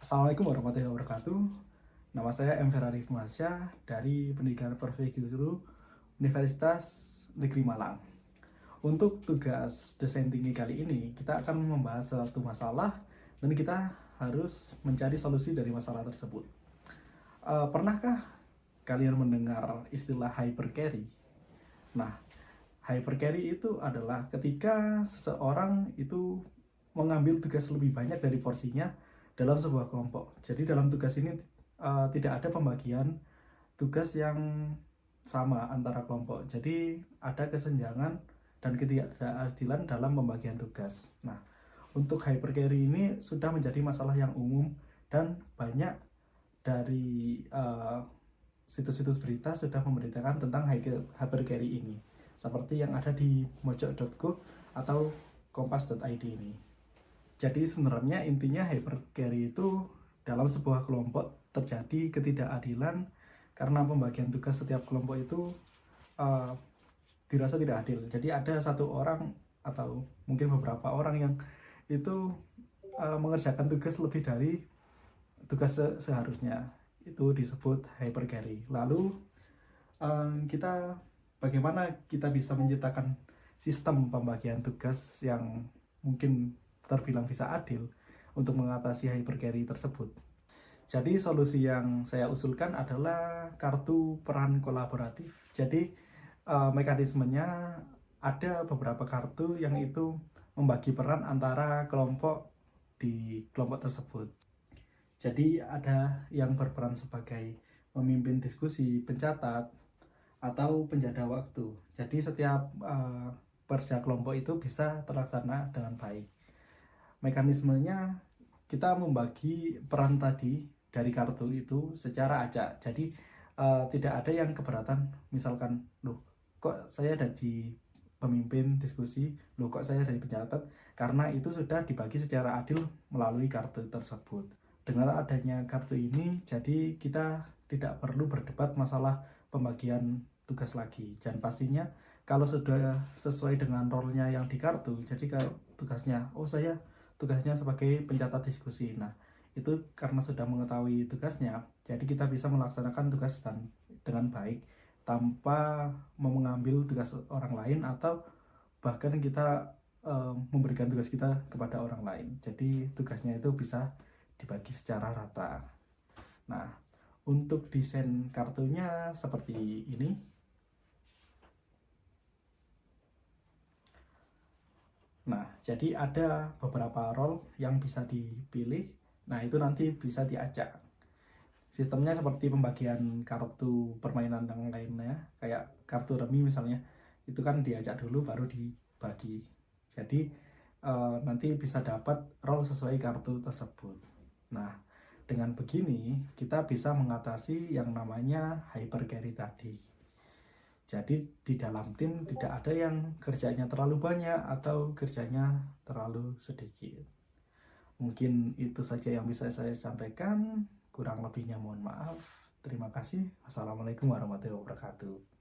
Assalamualaikum warahmatullahi wabarakatuh. Nama saya M. Ferrari Firmansyah dari Pendidikan Pervisi Guru Universitas Negeri Malang. Untuk tugas desain tinggi kali ini, kita akan membahas suatu masalah dan kita harus mencari solusi dari masalah tersebut. Pernahkah kalian mendengar istilah hypercarry? Nah, hypercarry itu adalah ketika seseorang itu mengambil tugas lebih banyak dari porsinya dalam sebuah kelompok. Jadi dalam tugas ini tidak ada pembagian tugas yang sama antara kelompok. Jadi ada kesenjangan dan ketidakadilan dalam pembagian tugas. Nah, untuk hypercarry ini sudah menjadi masalah yang umum dan banyak dari situs-situs berita sudah memberitakan tentang hypercarry ini, seperti yang ada di mojok.co atau kompas.id ini. Jadi sebenarnya intinya hypercarry itu dalam sebuah kelompok terjadi ketidakadilan karena pembagian tugas setiap kelompok itu uh, dirasa tidak adil. Jadi ada satu orang atau mungkin beberapa orang yang itu mengerjakan tugas lebih dari tugas seharusnya. Itu disebut hypercarry. Lalu kita bagaimana kita bisa menciptakan sistem pembagian tugas yang mungkin terbilang bisa adil untuk mengatasi hypercarry tersebut. Jadi solusi yang saya usulkan adalah kartu peran kolaboratif. Jadi mekanismenya ada beberapa kartu yang itu membagi peran antara kelompok di kelompok tersebut. Jadi ada yang berperan sebagai pemimpin diskusi, pencatat, atau penjaga waktu. Jadi setiap kerja kelompok itu bisa terlaksana dengan baik. Mekanismenya kita membagi peran tadi dari kartu itu secara acak. Jadi tidak ada yang keberatan. Misalkan, loh kok saya ada di pemimpin diskusi, loh kok saya dari pencatat, karena itu sudah dibagi secara adil melalui kartu tersebut. Dengan adanya kartu ini, jadi kita tidak perlu berdebat masalah pembagian tugas lagi. Dan pastinya kalau sudah sesuai dengan role-nya yang di kartu, jadi kalau tugasnya, oh saya tugasnya sebagai pencatat diskusi. Nah, itu karena sudah mengetahui tugasnya, jadi kita bisa melaksanakan tugas dengan baik tanpa mengambil tugas orang lain atau bahkan kita memberikan tugas kita kepada orang lain. Jadi tugasnya itu bisa dibagi secara rata. Nah, untuk desain kartunya seperti ini. Nah, jadi ada beberapa role yang bisa dipilih. Nah, itu nanti bisa diacak. Sistemnya seperti pembagian kartu permainan yang lainnya, kayak kartu remi misalnya. Itu kan diacak dulu baru dibagi. Jadi nanti bisa dapat role sesuai kartu tersebut. Nah, dengan begini kita bisa mengatasi yang namanya hypercarry tadi. Jadi di dalam tim tidak ada yang kerjanya terlalu banyak atau kerjanya terlalu sedikit. Mungkin itu saja yang bisa saya sampaikan. Kurang lebihnya mohon maaf. Terima kasih. Wassalamualaikum warahmatullahi wabarakatuh.